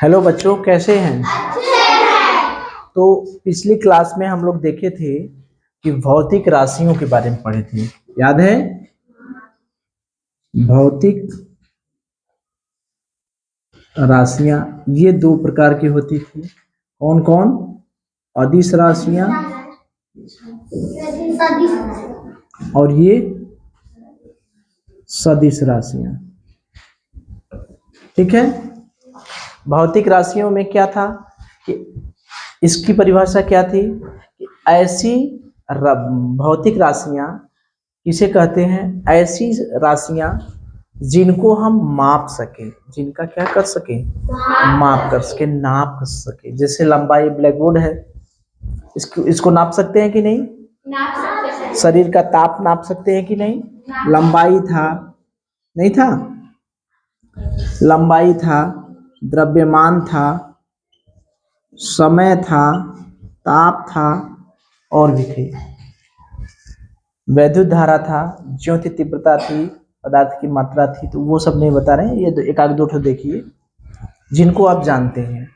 Hello बच्चों, कैसे हैं? तो पिछली क्लास में हम लोग देखे थे कि भौतिक राशियों के बारे में पढ़े थे। याद है? भौतिक राशियां ये दो प्रकार की होती थी। कौन कौन? अदिश राशियां और ये सदिश राशियां। ठीक है। भौतिक राशियों में क्या था कि इसकी परिभाषा क्या थी कि ऐसी भौतिक राशियां किसे कहते हैं? ऐसी राशियां जिनको हम माप सके, जिनका क्या कर सके? माप कर सके, नाप कर सके। जैसे लंबाई, ब्लैक बोर्ड है, इसको नाप सकते हैं कि नहीं? नाप सकते हैं। शरीर का ताप नाप सकते हैं कि नहीं? लंबाई था, नहीं था? लंबाई था, द्रव्यमान था, समय था, ताप था और भी थे। वैद्युत धारा था, ज्योति तीव्रता थी, पदार्थ की मात्रा थी। तो वो सब नहीं बता रहे हैं, ये एक आध दो ठो देखिए जिनको आप जानते हैं।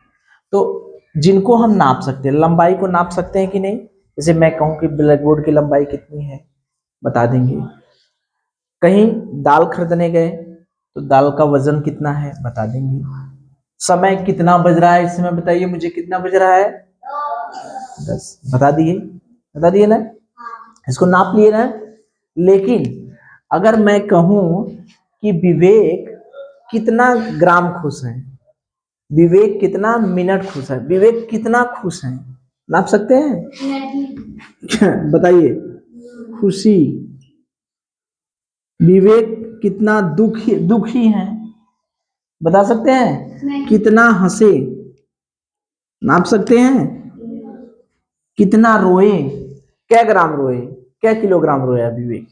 तो जिनको हम नाप सकते हैं, लंबाई को नाप सकते हैं कि नहीं? जैसे मैं कहूँ कि ब्लैक बोर्ड की लंबाई कितनी है, बता देंगे। कहीं दाल खरीदने गए तो दाल का वजन कितना है, बता देंगे। समय कितना बज रहा है इस समय, बताइए मुझे कितना बज रहा है? 10। बता दिए, बता दिए ना? इसको नाप लिए ना। लेकिन अगर मैं कहूं कि विवेक कितना ग्राम खुश है, विवेक कितना मिनट खुश है, विवेक कितना खुश है, नाप सकते हैं? बताइए। खुशी। विवेक कितना दुखी दुखी है, बता सकते हैं? कितना हंसे, नाप सकते हैं? कितना रोए, क्या ग्राम रोए, क्या किलोग्राम रोया विवेक।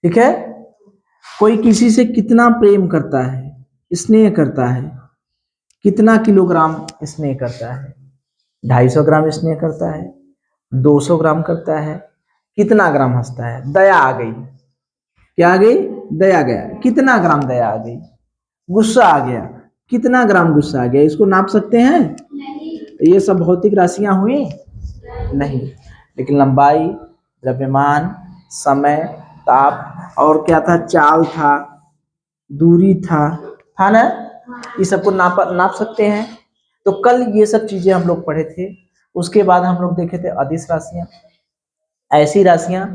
ठीक है। कोई किसी से कितना प्रेम करता है, स्नेह करता है, कितना किलोग्राम स्नेह करता है? 250 ग्राम स्नेह करता है, 200 ग्राम करता है। कितना ग्राम हंसता है? दया आ गई, क्या आ गई? दया गया, कितना ग्राम दया आ गई? गुस्सा आ गया, कितना ग्राम गुस्सा आ गया? इसको नाप सकते हैं? नहीं। ये सब भौतिक राशियां हुई? नहीं। लेकिन लंबाई, द्रव्यमान, समय, ताप और क्या था? चाल था, दूरी था ना? ये सबको नाप सकते हैं। तो कल ये सब चीजें हम लोग पढ़े थे। उसके बाद हम लोग देखे थे अदिश राशियां, ऐसी राशियां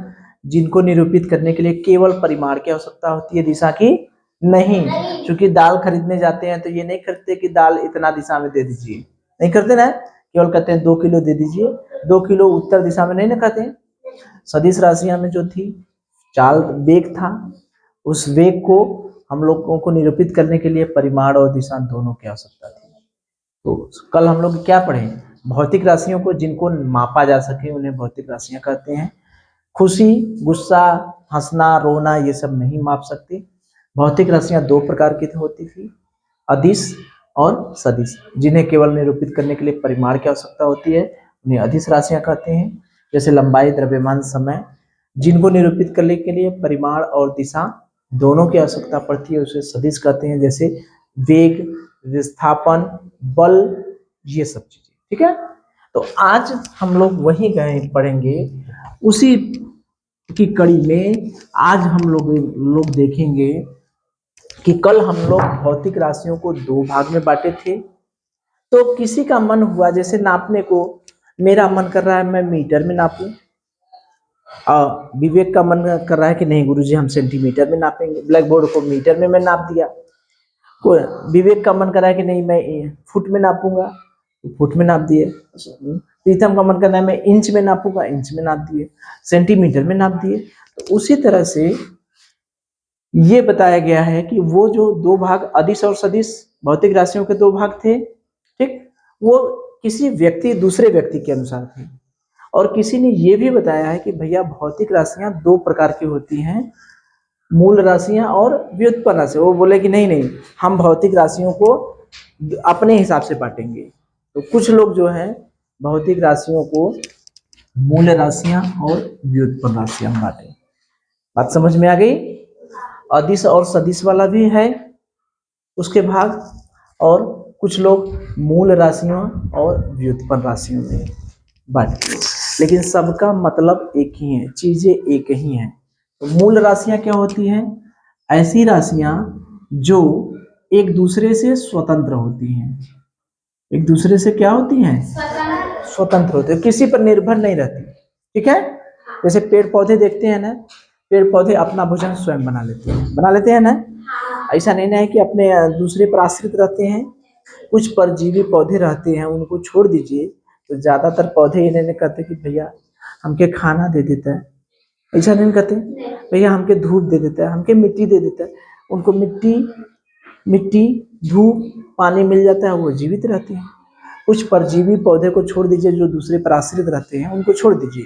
जिनको निरूपित करने के लिए केवल परिमाण की आवश्यकता होती है, दिशा की नहीं। क्योंकि दाल खरीदने जाते हैं तो ये नहीं खरीदते कि दाल इतना दिशा में दे दीजिए, नहीं करते ना। केवल कहते हैं 2 किलो दे दीजिए, 2 किलो उत्तर दिशा में नहीं ना कहते हैं। सदिश राशियां में जो थी चाल, वेग था, उस वेग को हम लोगों को निरूपित करने के लिए परिमाण और दिशा दोनों की आवश्यकता थी। तो कल हम लोग क्या पढ़े? भौतिक राशियों को जिनको मापा जा सके उन्हें भौतिक राशियां कहते हैं। खुशी, गुस्सा, हंसना, रोना ये सब नहीं माप सकते। भौतिक राशियां दो प्रकार की होती थी, अदिश और सदिश। जिन्हें केवल निरूपित करने के लिए परिमाण की आवश्यकता होती है उन्हें अदिश राशियां कहते हैं। जैसे लंबाई, द्रव्यमान, समय। जिनको निरूपित करने के लिए परिमाण और दिशा दोनों की आवश्यकता पड़ती है उसे सदिश कहते हैं। जैसे वेग, विस्थापन, बल, ये सब चीजें। ठीक है। तो आज हम लोग वही गए पढ़ेंगे, उसी की कड़ी में आज हम लोग देखेंगे कि कल हम लोग भौतिक राशियों को दो भाग में बांटे थे। तो किसी का मन हुआ जैसे नापने को, मेरा मन कर रहा है मैं मीटर में नापूं, विवेक का मन कर रहा है कि नहीं गुरुजी हम सेंटीमीटर में नापेंगे, ब्लैक बोर्ड को मीटर में मैं नाप दिया। विवेक का मन कर रहा है कि नहीं मैं फुट में नापूंगा, फुट में नाप दिए। प्रीतम का मन कर रहा है मैं इंच में नापूंगा, इंच में नाप दिए, सेंटीमीटर में नाप दिए। तो उसी तरह से ये बताया गया है कि वो जो दो भाग अदिश और सदिश भौतिक राशियों के दो भाग थे, ठीक, वो किसी व्यक्ति दूसरे व्यक्ति के अनुसार थे। और किसी ने ये भी बताया है कि भैया भौतिक राशियां दो प्रकार की होती हैं, मूल राशियां और व्युत्पन्न राशि। वो बोले कि नहीं नहीं हम भौतिक राशियों को अपने हिसाब से बांटेंगे। तो कुछ लोग जो है भौतिक राशियों को मूल राशियां और व्युत्पन्न राशियां बांटे। बात समझ में आ गई? अदिश और सदिश वाला भी है उसके भाग, और कुछ लोग मूल राशियों और व्युत्पन्न राशियों में बांटते हैं, लेकिन सबका मतलब एक ही है, चीजें एक ही हैं। तो मूल राशियां क्या होती हैं? ऐसी राशियां जो एक दूसरे से स्वतंत्र होती हैं। एक दूसरे से क्या होती हैं? स्वतंत्र होती है, किसी पर निर्भर नहीं रहती। ठीक है, जैसे पेड़ पौधे देखते हैं ना, पेड़ पौधे अपना भोजन स्वयं बना लेते हैं ना। ऐसा नहीं ना है कि अपने दूसरे पर आश्रित रहते हैं। कुछ परजीवी पौधे रहते हैं, उनको छोड़ दीजिए, तो ज्यादातर पौधे इन्हें नहीं कहते कि भैया हमके खाना दे देता है, ऐसा नहीं कहते। भैया हमके धूप दे देता है, हमके मिट्टी दे देता है। उनको मिट्टी मिट्टी धूप पानी मिल जाता है, वो जीवित रहते हैं। कुछ परजीवी पौधे को छोड़ दीजिए जो दूसरे पर आश्रित रहते हैं, उनको छोड़ दीजिए,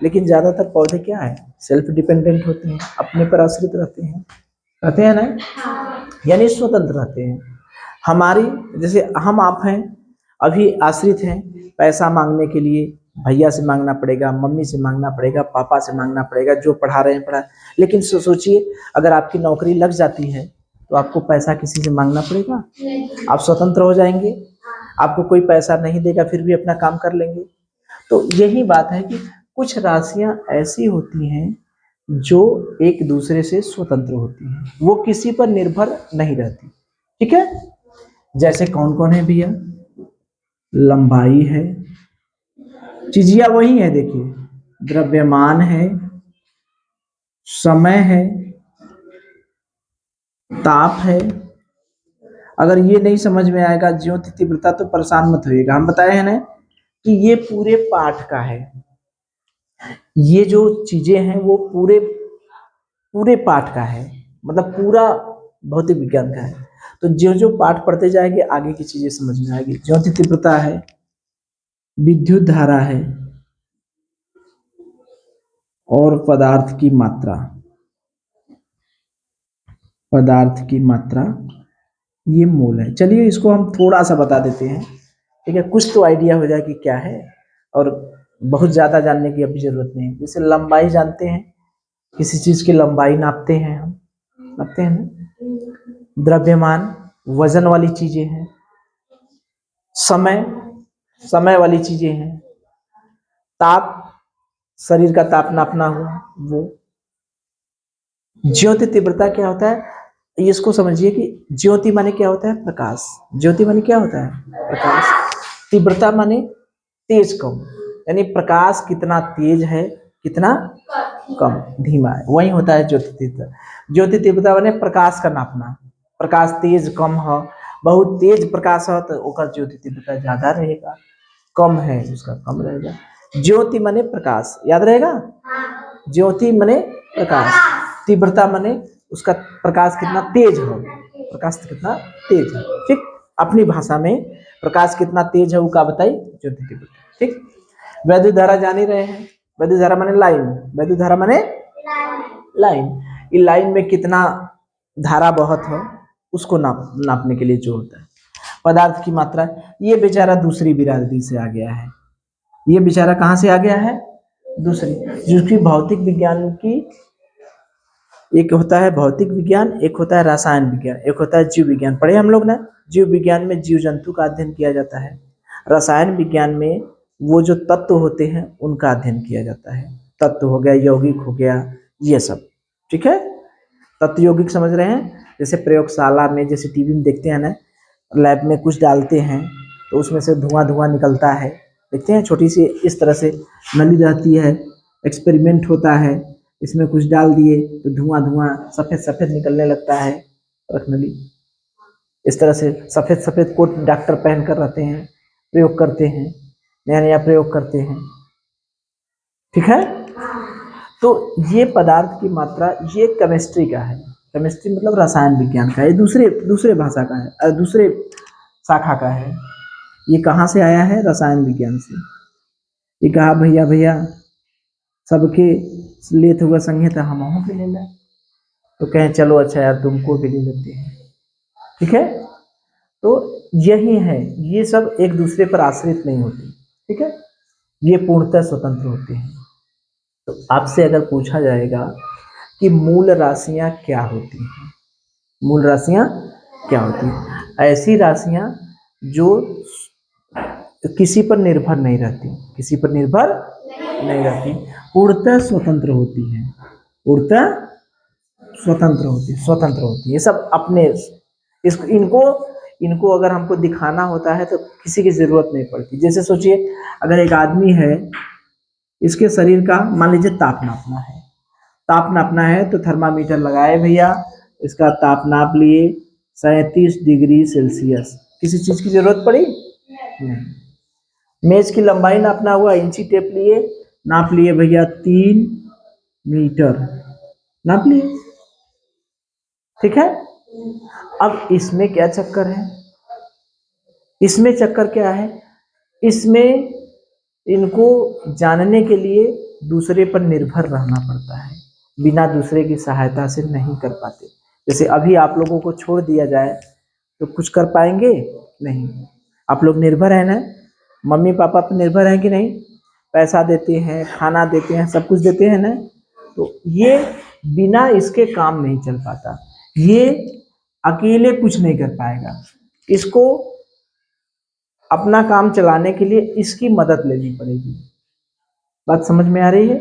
लेकिन ज्यादातर पौधे क्या है? सेल्फ डिपेंडेंट होते हैं, अपने पर आश्रित रहते हैं ना, यानी स्वतंत्र रहते हैं। हमारी जैसे हम आप हैं, अभी आश्रित हैं, पैसा मांगने के लिए भैया से मांगना पड़ेगा, मम्मी से मांगना पड़ेगा, पापा से मांगना पड़ेगा, जो पढ़ा रहे हैं पढ़ा। लेकिन सोचिए अगर आपकी नौकरी लग जाती है तो आपको पैसा किसी से मांगना पड़ेगा? आप स्वतंत्र हो जाएंगे, आपको कोई पैसा नहीं देगा, फिर भी अपना काम कर लेंगे। तो यही बात है कि कुछ राशियां ऐसी होती हैं जो एक दूसरे से स्वतंत्र होती हैं, वो किसी पर निर्भर नहीं रहती। ठीक है, जैसे कौन कौन है भैया? लंबाई है, चीजिया वही है, देखिए, द्रव्यमान है, समय है, ताप है। अगर ये नहीं समझ में आएगा ज्योति तीव्रता तो परेशान मत होइएगा, हम बताए हैं ना कि ये पूरे पाठ का है। ये जो चीजें हैं वो पूरे पूरे पाठ का है, मतलब पूरा भौतिक विज्ञान का है। तो जो जो पाठ पढ़ते जाएंगे आगे की चीजें समझ में आएगी। ज्योति तीव्रता है, विद्युत धारा है, और पदार्थ की मात्रा, पदार्थ की मात्रा ये मोल है। चलिए इसको हम थोड़ा सा बता देते हैं, ठीक है, कुछ तो आइडिया हो जाए कि क्या है, और बहुत ज्यादा जानने की अभी जरूरत नहीं है। जैसे लंबाई जानते हैं, किसी चीज की लंबाई नापते हैं, हम नापते हैं ना। द्रव्यमान वजन वाली चीजें हैं, समय समय वाली चीजें हैं, ताप शरीर का ताप नापना हुआ वो। ज्योति तीव्रता क्या होता है, इसको समझिए कि ज्योति माने क्या होता है? प्रकाश। ज्योति माने क्या होता है? प्रकाश। तीव्रता माने तेज कम, यानी प्रकाश कितना तेज है, कितना कम, धीमा है, वही होता है ज्योति तीव्रता। ज्योति तीव्रता माने प्रकाश का नापना। प्रकाश तेज कम हो, बहुत तेज प्रकाश हो तो ओकर ज्योति तीव्रता ज्यादा रहेगा, कम है उसका कम रहेगा। ज्योति माने प्रकाश, याद रहेगा, ज्योति माने प्रकाश, तीव्रता माने उसका प्रकाश कितना तेज हो, प्रकाश कितना तेज है। ठीक, अपनी भाषा में प्रकाश कितना तेज है वो का बताई? ज्योति तीव्रता। ठीक, वैद्युत धारा जान ही रहे हैं, वैद्युत धारा माने लाइन, वैद्युत धारा माने लाइन। ये लाइन में कितना धारा बहुत हो उसको नापने के लिए जो होता है। पदार्थ की मात्रा, ये बेचारा दूसरी बिरादरी से आ गया है, ये बेचारा कहाँ से आ गया है? दूसरी, जिसकी भौतिक विज्ञान की, एक होता है भौतिक विज्ञान, एक होता है रसायन विज्ञान, एक होता है जीव विज्ञान। पढ़े हम लोग ना, जीव विज्ञान में जीव जंतु का अध्ययन किया जाता है, रसायन विज्ञान में वो जो तत्व होते हैं उनका अध्ययन किया जाता है। तत्व हो गया, यौगिक हो गया, ये सब। ठीक है, तत्व यौगिक समझ रहे हैं? जैसे प्रयोगशाला में, जैसे टीवी में देखते हैं ना, लैब में कुछ डालते हैं तो उसमें से धुआं धुआं निकलता है, देखते हैं, छोटी सी इस तरह से नली रहती है, एक्सपेरिमेंट होता है, इसमें कुछ डाल दिए तो धुआं धुआं सफेद सफेद निकलने लगता है, नली इस तरह से सफेद सफेद कोट डॉक्टर पहन कर रहते हैं, प्रयोग करते हैं, नया नया प्रयोग करते हैं। ठीक है, तो ये पदार्थ की मात्रा, ये केमिस्ट्री का है, केमिस्ट्री मतलब रसायन विज्ञान का है, दूसरे दूसरे भाषा का है, दूसरे शाखा का है। ये कहाँ से आया है? रसायन विज्ञान से। ये कहा भैया भैया सबके लेत हुआ संगीत हम भी ले लें, तो कहें चलो अच्छा यार तुमको भी ले लेते हैं। ठीक है, तो यही है, ये सब एक दूसरे पर आश्रित नहीं होते। ठीक है, ये पूर्णतः स्वतंत्र होते हैं। तो आपसे अगर पूछा जाएगा कि मूल राशियां क्या होती हैं, मूल राशियां क्या होती हैं? ऐसी राशियां जो किसी पर निर्भर नहीं रहती, किसी पर निर्भर नहीं रहती, पूर्णतः स्वतंत्र होती है, पूर्णतः स्वतंत्र होती है। ये सब अपने इनको इनको अगर हमको दिखाना होता है तो किसी की जरूरत नहीं पड़ती। जैसे सोचिए, अगर एक आदमी है, इसके शरीर का मान लीजिए ताप नापना है, ताप नापना है तो थर्मामीटर लगाए भैया, इसका ताप नाप लिए 37 डिग्री सेल्सियस। किसी चीज की जरूरत पड़ी नहीं। मेज की लंबाई नापना हुआ, इंची टेप लिए, नाप लिए भैया 3 मीटर, नाप लिए, ठीक है। अब इसमें क्या चक्कर है, इसमें चक्कर क्या है, इसमें इनको जानने के लिए दूसरे पर निर्भर रहना पड़ता है, बिना दूसरे की सहायता से नहीं कर पाते। जैसे अभी आप लोगों को छोड़ दिया जाए तो कुछ कर पाएंगे नहीं, आप लोग निर्भर है ना, मम्मी पापा पर निर्भर है कि नहीं, पैसा देते हैं, खाना देते हैं, सब कुछ देते हैं ना, तो ये बिना इसके काम नहीं चल पाता, ये अकेले कुछ नहीं कर पाएगा, इसको अपना काम चलाने के लिए इसकी मदद लेनी पड़ेगी। बात समझ में आ रही है?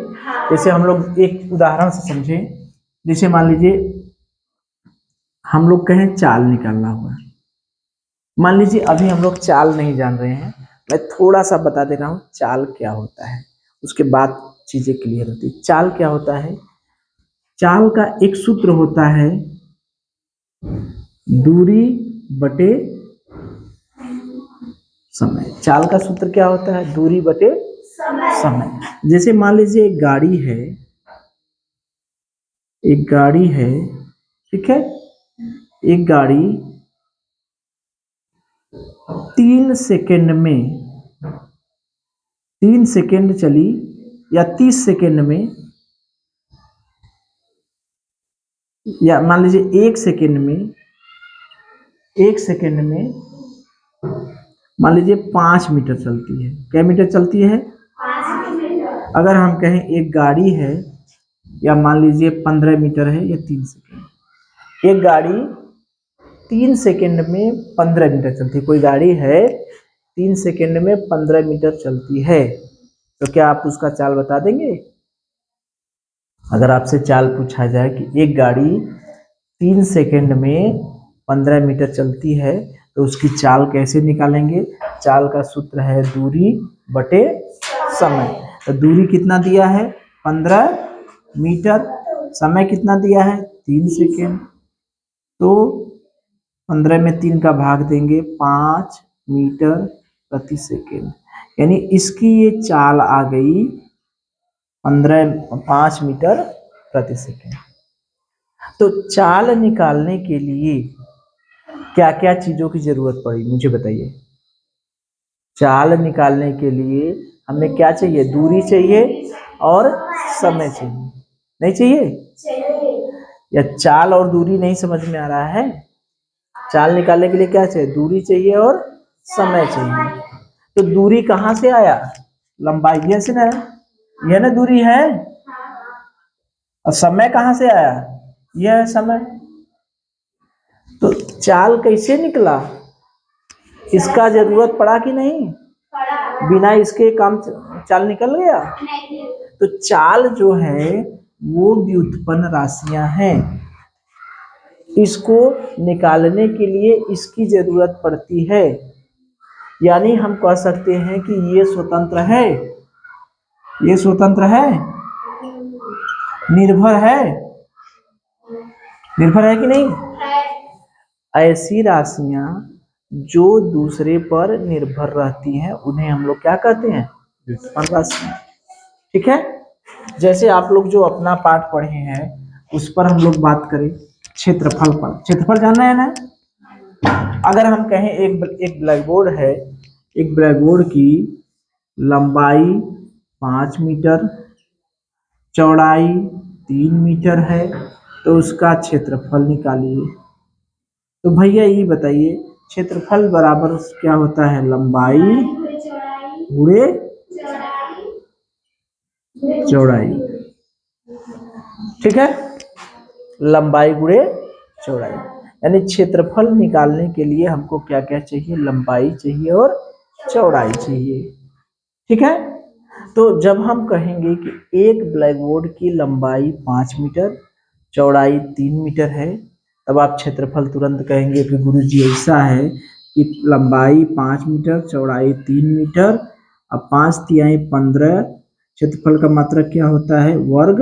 जैसे हम लोग एक उदाहरण से समझें, जैसे मान लीजिए हम लोग कहें चाल निकालना हुआ, मान लीजिए अभी हम लोग चाल नहीं जान रहे हैं, मैं थोड़ा सा बता दे रहा हूँ चाल क्या होता है, उसके बाद चीजें क्लियर होती। चाल क्या होता है, चाल का एक सूत्र होता है दूरी बटे समय। चाल का सूत्र क्या होता है, दूरी बटे समय। जैसे मान लीजिए एक गाड़ी है, एक गाड़ी है, ठीक है, एक गाड़ी 3 सेकेंड में, 3 सेकेंड चली या 30 सेकेंड में, या मान लीजिए 1 सेकेंड में, 1 सेकेंड में मान लीजिए 5 मीटर चलती है। क्या मीटर चलती है? 5 मीटर। अगर हम कहें एक गाड़ी है, या मान लीजिए 15 मीटर है या 3 सेकेंड, एक गाड़ी 3 सेकेंड में 15 मीटर चलती है, कोई गाड़ी है 3 सेकेंड में 15 मीटर चलती है, तो क्या आप उसका चाल बता देंगे? अगर आपसे चाल पूछा जाए कि एक गाड़ी 3 सेकेंड में 15 मीटर चलती है तो उसकी चाल कैसे निकालेंगे? चाल का सूत्र है दूरी बटे समय। तो दूरी कितना दिया है? 15 मीटर। समय कितना दिया है? 3 सेकेंड। तो 15 में 3 का भाग देंगे, 5 मीटर प्रति सेकेंड, यानी इसकी ये चाल आ गई 5 मीटर प्रति सेकेंड। तो चाल निकालने के लिए क्या क्या चीजों की जरूरत पड़ी, मुझे बताइए। चाल निकालने के लिए हमें क्या चाहिए? दूरी चाहिए और समय चाहिए, नहीं चाहिए? या चाल और दूरी नहीं समझ में आ रहा है? चाल निकालने के लिए क्या चाहिए? दूरी चाहिए और समय चाहिए। तो दूरी कहाँ से आया? लंबाई, ये से ना, यह ना दूरी है, और समय कहाँ से आया? यह है समय। तो चाल कैसे निकला? इसका जरूरत पड़ा कि नहीं? बिना इसके काम चाल निकल गया? तो चाल जो है वो व्युत्पन्न राशियां हैं, इसको निकालने के लिए इसकी जरूरत पड़ती है। यानी हम कह सकते हैं कि ये स्वतंत्र है, ये स्वतंत्र है, निर्भर है, निर्भर है कि नहीं? ऐसी राशियां जो दूसरे पर निर्भर रहती हैं उन्हें हम लोग क्या कहते हैं? व्युत्पन्न राशियां। ठीक है। जैसे आप लोग जो अपना पाठ पढ़े हैं उस पर हम लोग बात करें क्षेत्रफल पर। क्षेत्रफल जानना है ना? अगर हम कहें एक ब्लैक बोर्ड है, एक ब्लैक बोर्ड की लंबाई 5 मीटर, चौड़ाई 3 मीटर है, तो उसका क्षेत्रफल निकालिए। तो भैया ये बताइए क्षेत्रफल बराबर क्या होता है? लंबाई गुणे चौड़ाई। ठीक है, लंबाई गुणे चौड़ाई। यानी क्षेत्रफल निकालने के लिए हमको क्या क्या चाहिए, लंबाई चाहिए और चौड़ाई चाहिए। ठीक है, तो जब हम कहेंगे कि एक ब्लैक बोर्ड की लंबाई 5 मीटर चौड़ाई 3 मीटर है, तब आप क्षेत्रफल तुरंत कहेंगे कि गुरुजी ऐसा है कि लंबाई 5 मीटर चौड़ाई 3 मीटर, अब 5 तिहाई 15, क्षेत्रफल का मात्रक क्या होता है, वर्ग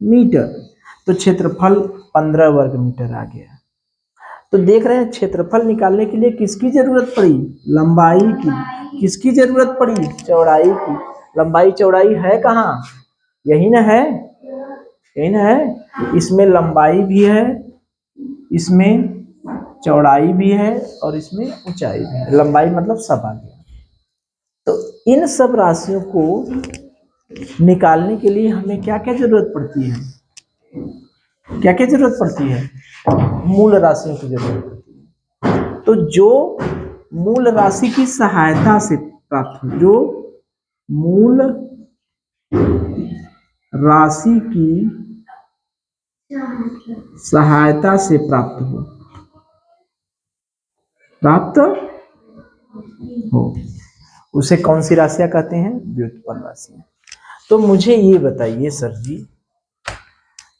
मीटर। तो क्षेत्रफल 15 वर्ग मीटर आ गया। तो देख रहे हैं क्षेत्रफल निकालने के लिए किसकी जरूरत पड़ी, लंबाई की। किसकी जरूरत पड़ी, चौड़ाई की। लंबाई चौड़ाई है कहाँ, यही ना है, यही ना है। इसमें लंबाई भी है, इसमें चौड़ाई भी है और इसमें ऊंचाई भी है। लंबाई मतलब सब आ गया। तो इन सब राशियों को निकालने के लिए हमें क्या क्या जरूरत पड़ती है, क्या क्या जरूरत पड़ती है, मूल राशियों की जरूरत पड़ती है। तो जो मूल राशि की सहायता से प्राप्त हो, जो मूल राशि की सहायता से प्राप्त हो उसे कौन सी राशियां कहते हैं, व्युत्पन्न राशियां। तो मुझे ये बताइए सर जी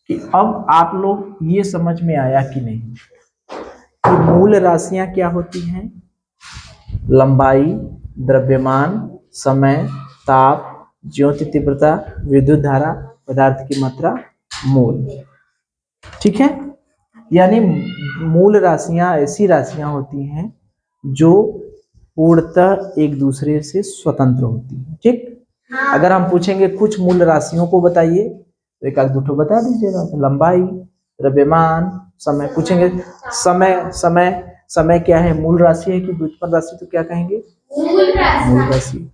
कि अब आप लोग ये समझ में आया कि नहीं कि मूल राशियां क्या होती हैं, लंबाई, द्रव्यमान, समय, ताप, ज्योति तीव्रता, विद्युत धारा, पदार्थ की मात्रा, मोल। ठीक है, यानी मूल राशियां ऐसी राशियां होती हैं जो पूर्णतः एक दूसरे से स्वतंत्र होती है। ठीक, अगर हम पूछेंगे कुछ मूल राशियों को बताइए तो एक आध दो बता दीजिएगा, लंबाई, द्रव्यमान, समय। पूछेंगे समय, समय क्या है, मूल राशि है कि व्युत्पन्न राशि, तो क्या कहेंगे, मूल राशि।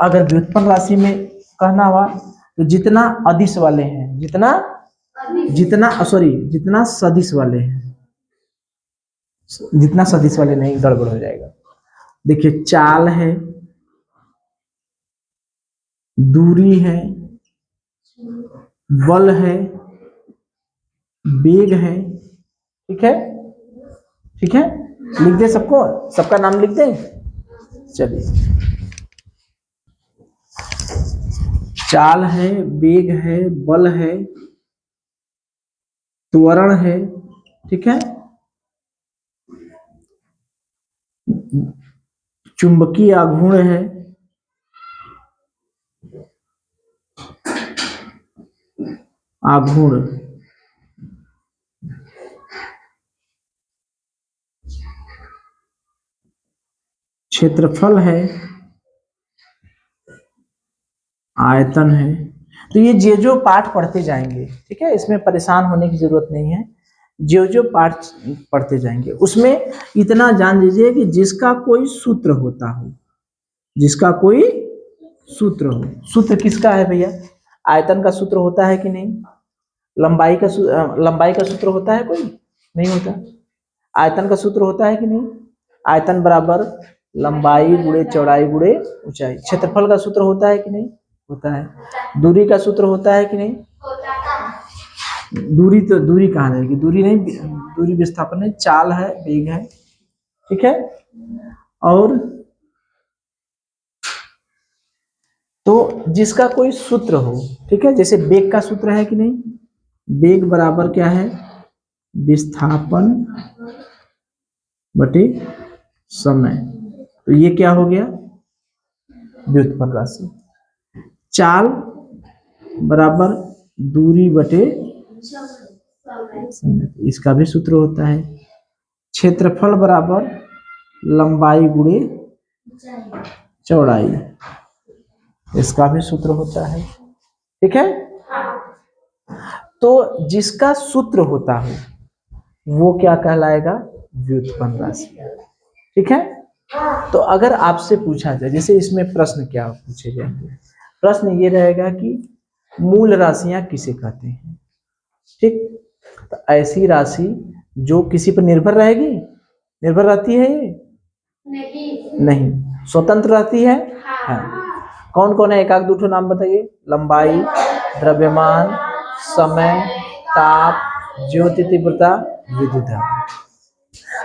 अगर व्युत्पन्न राशि में कहना हुआ तो जितना अदिश वाले हैं, जितना सदिश वाले हैं, जितना सदिश वाले नहीं, गड़बड़ हो जाएगा। देखिए चाल है, दूरी है, बल है, वेग है। ठीक है, ठीक है, लिख दे सबको, सबका नाम लिख दे। चलिए, चाल है, वेग है, बल है, त्वरण है। ठीक है, चुंबकीय आघूर्ण है, आघूर्ण, क्षेत्रफल है, आयतन है। तो ये जो पाठ पढ़ते जाएंगे, ठीक है, इसमें परेशान होने की जरूरत नहीं है। जो पाठ पढ़ते जाएंगे उसमें इतना जान लीजिए कि जिसका कोई सूत्र होता हो, जिसका कोई सूत्र हो। सूत्र किसका है भैया, आयतन का सूत्र होता है कि नहीं, लंबाई का सूत्र होता है कोई, नहीं होता। आयतन का सूत्र होता है कि नहीं, आयतन बराबर लंबाई गुणे चौड़ाई गुणे ऊंचाई। क्षेत्रफल का सूत्र होता है कि नहीं, होता है। दूरी का सूत्र होता है कि नहीं, दूरी कहाँ रहेगी, दूरी नहीं, दूरी विस्थापन है, चाल है, वेग है। ठीक है, और तो जिसका कोई सूत्र हो, ठीक है, जैसे वेग का सूत्र है कि नहीं, वेग बराबर क्या है, विस्थापन बटे समय। तो ये क्या हो गया, व्युत्पन्न राशि। चाल बराबर दूरी बटे समय, इसका भी सूत्र होता है। क्षेत्रफल बराबर लंबाई गुणे चौड़ाई, इसका भी सूत्र होता है। ठीक है, तो जिसका सूत्र होता है वो क्या कहलाएगा, व्युत्पन्न राशि। ठीक है, तो अगर आपसे पूछा जाए, जैसे इसमें प्रश्न क्या पूछे जाएंगे, प्रश्न ये रहेगा कि मूल राशियां किसे कहते हैं। ठीक, तो ऐसी राशि जो किसी पर निर्भर रहेगी, निर्भर रहती है ये नहीं, स्वतंत्र रहती है। हाँ। कौन कौन है, एक आध दो नाम बताइए, लंबाई, द्रव्यमान, समय, ताप, ज्योति तीव्रता, विद्युत।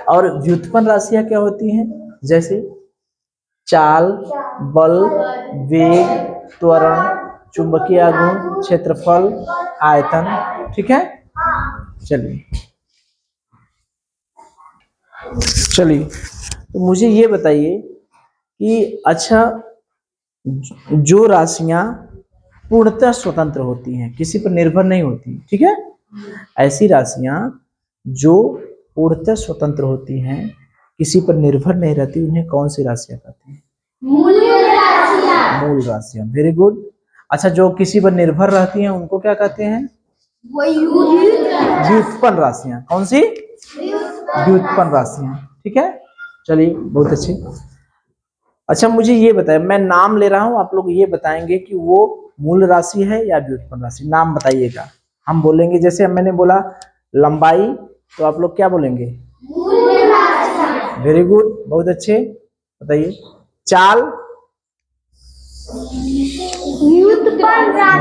और व्युत्पन्न राशियां क्या होती हैं? जैसे चाल, बल, वेग, त्वरण, चुंबकीय आघूर्ण, क्षेत्रफल, आयतन। ठीक है, चलिए चलिए, तो मुझे ये बताइए कि अच्छा, जो राशियां पूर्णतः स्वतंत्र होती हैं, किसी पर निर्भर नहीं होती, ठीक है, ऐसी राशियां जो पूर्णतः स्वतंत्र होती हैं, किसी पर निर्भर नहीं रहती, उन्हें कौन सी राशियां कहते हैं? मूल राशियां। मूल राशियां, वेरी गुड। अच्छा, जो किसी पर निर्भर रहती हैं उनको क्या कहते हैं? व्युत्पन्न राशियां। कौन सी? व्युत्पन्न राशियां। ठीक है, चलिए, बहुत अच्छे। अच्छा, मुझे ये बताएं, मैं नाम ले रहा हूं, आप लोग ये बताएंगे कि वो मूल राशि है या व्युत्पन्न राशि। नाम बताइएगा। हम बोलेंगे, जैसे मैंने बोला लंबाई, तो आप लोग क्या बोलेंगे? मूल राशि। वेरी गुड, बहुत अच्छे, बताइए। चाल?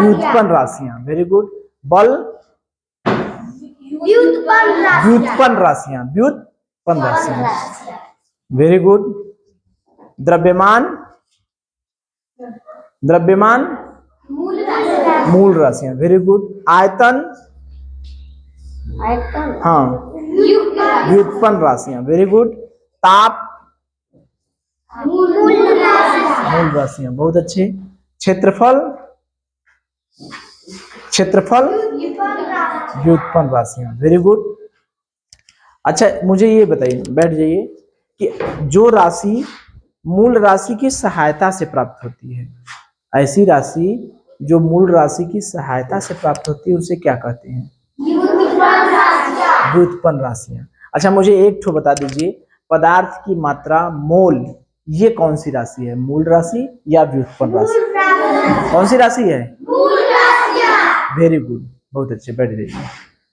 व्युत्पन्न राशियां, वेरी गुड। बल? व्युत्पन्न राशियां, व्युत्पन्न राशियां, वेरी गुड। द्रव्यमान? द्रव्यमान? मूल राशियां, वेरी गुड। आयतन? हाँ, व्युत्पन्न राशियां, वेरी गुड। ताप? मूल राशियां, बहुत अच्छे। क्षेत्रफल? क्षेत्रफल? व्युत्पन्न राशियां, वेरी गुड। अच्छा, मुझे ये बताइए, बैठ जाइए, कि जो राशि मूल राशि की सहायता से प्राप्त होती है, ऐसी राशि जो मूल राशि की सहायता से प्राप्त होती है, उसे क्या कहते हैं? व्युत्पन्न राशियां। अच्छा, मुझे एक ठो बता दीजिए, पदार्थ की मात्रा मोल, ये कौन सी राशि है? मूल राशि या व्युत्पन्न राशि? कौन सी राशि है? वेरी गुड, बहुत अच्छे, बैठ जाइए।